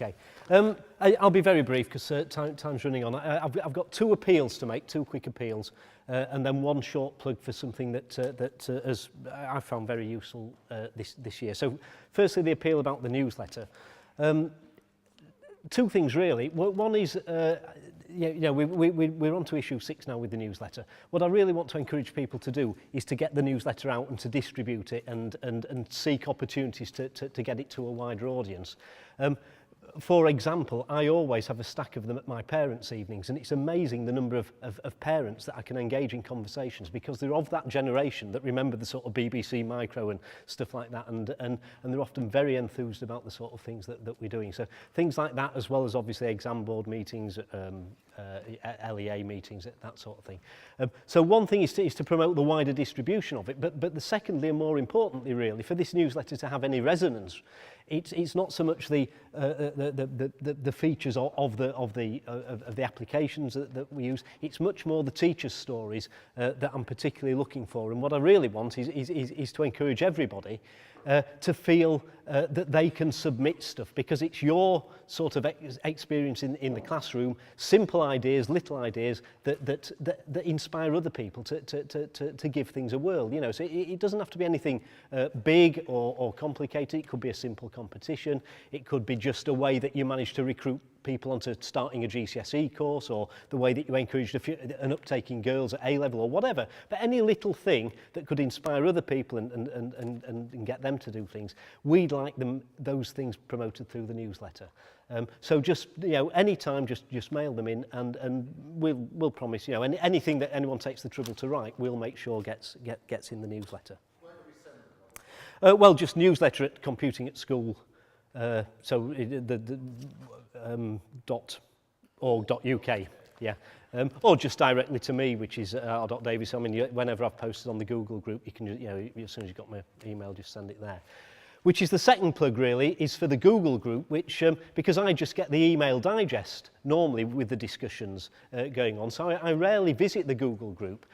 Okay. I'll be very brief because time's running on. I've got two appeals to make, two quick appeals, and then one short plug for something that I found very useful this year. So, firstly, the appeal about the newsletter. Two things really. One is, we're on to issue 6 now with the newsletter. What I really want to encourage people to do is to get the newsletter out and to distribute it and seek opportunities to get it to a wider audience. For example, I always have a stack of them at my parents' evenings, and it's amazing the number of parents that I can engage in conversations because they're of that generation that remember the sort of BBC Micro and stuff like that, and they're often very enthused about the sort of things that we're doing. So things like that, as well as obviously exam board meetings, LEA meetings, that sort of thing. So one thing is to promote the wider distribution of it, but the secondly and more importantly really, for this newsletter to have any resonance, it's not so much the features of the applications that we use. It's much more the teachers' stories that I'm particularly looking for. And what I really want is to encourage everybody to feel that they can submit stuff, because it's your sort of experience in the classroom, simple ideas, little ideas that inspire other people to give things a whirl. You know, so it doesn't have to be anything big or complicated. It could be a simple competition. It could be just a way that you manage to recruit people onto starting a GCSE course, or the way that you encouraged an uptake in girls at A-level, or whatever. But any little thing that could inspire other people and get them to do things, we'd like those things promoted through the newsletter. So just, anytime, just mail them in, and we'll promise, anything that anyone takes the trouble to write, we'll make sure gets in the newsletter. Where do we send them? Well, just newsletter at Computing at School. .org.uk, yeah, or just directly to me, which is r.davies. I mean, whenever I've posted on the Google group, you can, as soon as you've got my email, just send it there. Which is the second plug really, is for the Google group, which, because I just get the email digest normally with the discussions going on, so I rarely visit the Google group.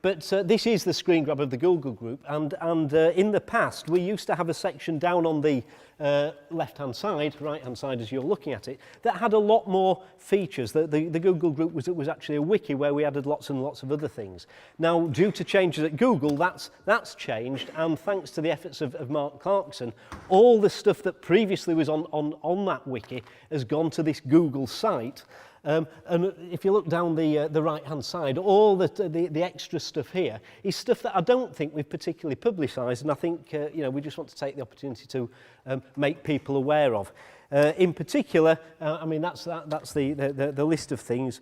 But this is the screen grab of the Google group, and in the past we used to have a section down on the left-hand side, right-hand side as you're looking at it, that had a lot more features. The Google group was actually a wiki where we added lots and lots of other things. Now, due to changes at Google, that's changed, and thanks to the efforts of Mark Clarkson, all the stuff that previously was on that wiki has gone to this Google site. And if you look down the right-hand side, all the extra stuff here is stuff that I don't think we've particularly publicised, and I think we just want to take the opportunity to make people aware of. In particular, I mean that's the list of things.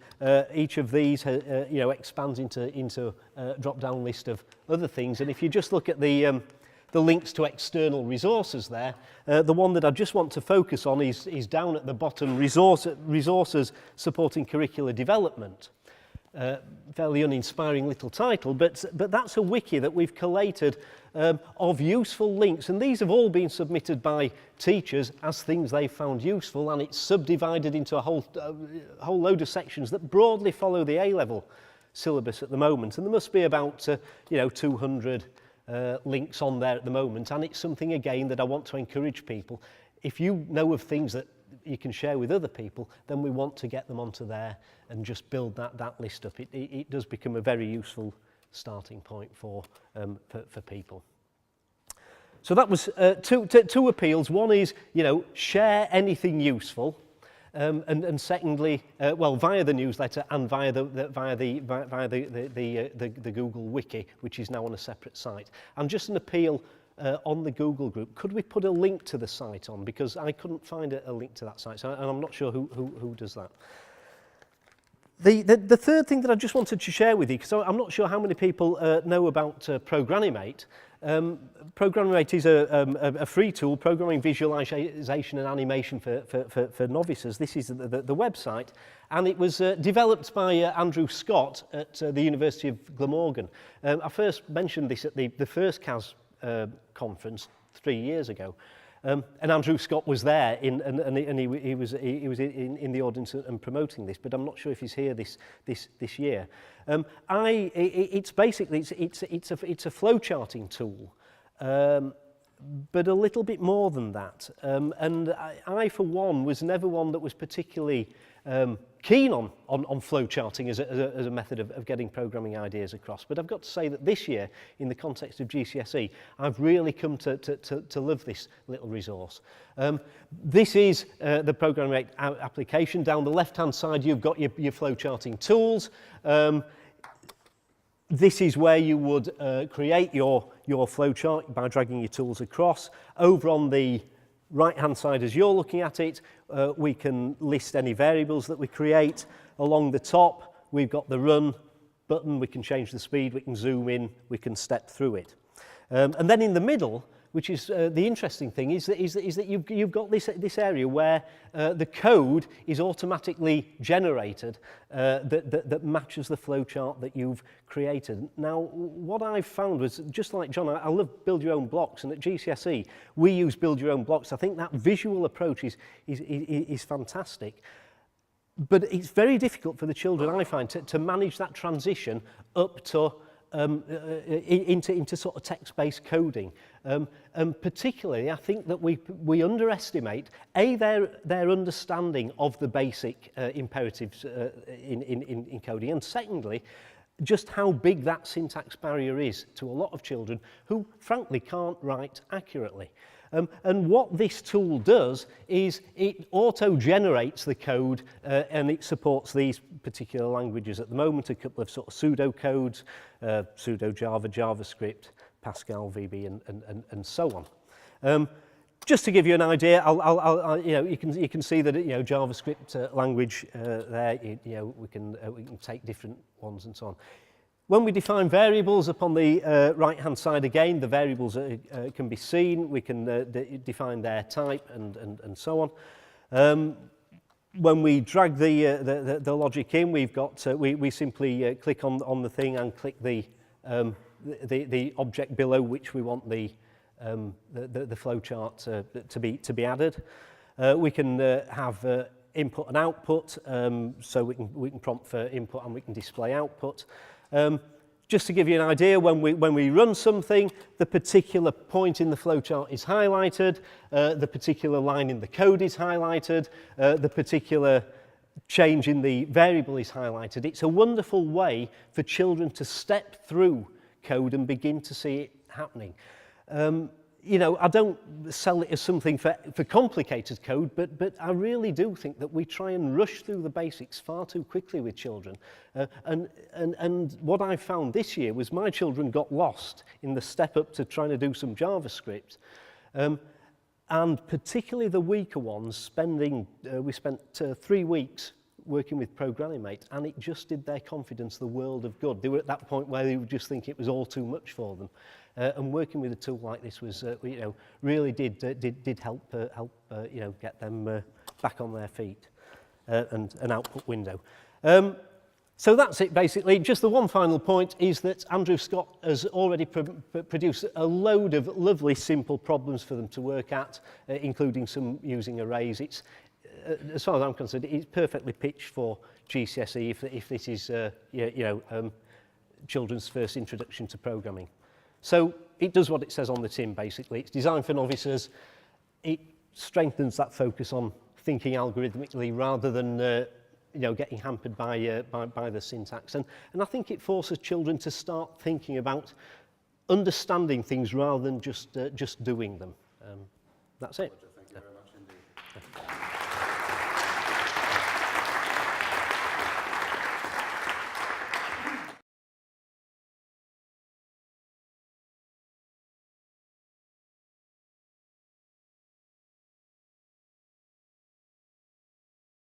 Each of these expands into a drop-down list of other things, and if you just look at the links to external resources there. The one that I just want to focus on is down at the bottom, resources supporting curricular development. Fairly uninspiring little title, but that's a wiki that we've collated of useful links, and these have all been submitted by teachers as things they've found useful, and it's subdivided into a whole load of sections that broadly follow the A-level syllabus at the moment, and there must be about 200 links on there at the moment, and it's something again that I want to encourage people. If you know of things that you can share with other people, then we want to get them onto there and just build that list up. It does become a very useful starting point for people. So that was two appeals. One is, share anything useful. And secondly, via the newsletter and via the Google Wiki, which is now on a separate site. And just an appeal on the Google group, could we put a link to the site on? Because I couldn't find a link to that site, and I'm not sure who does that. The third thing that I just wanted to share with you, because I'm not sure how many people know about Programmate. Programmate is a free tool, programming visualization and animation for novices. This is the website, and it was developed by Andrew Scott at the University of Glamorgan. I first mentioned this at the first CAS conference 3 years ago. And Andrew Scott was there, and he was in the audience and promoting this, but I'm not sure if he's here this year. It's basically it's a flow charting tool but a little bit more than that. And I, for one, was never one that was particularly keen on flow charting as a method of getting programming ideas across. But I've got to say that this year, in the context of GCSE, I've really come to love this little resource. This is the programming rate application. Down the left-hand side, you've got your flow charting tools. This is where you would create your flowchart by dragging your tools across. Over on the right-hand side, as you're looking at it, we can list any variables that we create. Along the top, we've got the run button. We can change the speed, we can zoom in, we can step through it. And then in the middle, which is the interesting thing, is that you've got this area where the code is automatically generated that matches the flowchart that you've created. Now, what I've found was, just like John, I love build your own blocks, and at GCSE we use build your own blocks. I think that visual approach is fantastic. But it's very difficult for the children, I find, to manage that transition up to into sort of text-based coding. And particularly, I think that we underestimate their understanding of the basic imperatives in coding, and secondly, just how big that syntax barrier is to a lot of children who, frankly, can't write accurately. And what this tool does is it auto-generates the code and it supports these particular languages at the moment, a couple of sort of pseudo codes, pseudo Java, JavaScript, Pascal, VB, and so on. Just to give you an idea, you can see that JavaScript language there. We can take different ones and so on. When we define variables upon the right-hand side again, the variables can be seen. We can define their type and so on. When we drag the logic in, we've got we simply click on the thing and click the object below which we want the flowchart to be added. We can have input and output, so we can prompt for input and we can display output. Just to give you an idea, when we run something, the particular point in the flowchart is highlighted, the particular line in the code is highlighted, the particular change in the variable is highlighted. It's a wonderful way for children to step through code and begin to see it happening. I don't sell it as something for complicated code, but I really do think that we try and rush through the basics far too quickly with children. And what I found this year was my children got lost in the step up to trying to do some JavaScript. And particularly the weaker ones, we spent 3 weeks working with Programming Mate, and it just did their confidence the world of good. They were at that point where they would just think it was all too much for them. And working with a tool like this was, really did help get them back on their feet and an output window. So that's it basically. Just the one final point is that Andrew Scott has already produced a load of lovely simple problems for them to work at, including some using arrays. It's as far as I'm concerned, it's perfectly pitched for GCSE if this is children's first introduction to programming. So it does what it says on the tin, basically. It's designed for novices. It strengthens that focus on thinking algorithmically rather than getting hampered by the syntax. And I think it forces children to start thinking about understanding things rather than just doing them. That's it. Thank you very much indeed.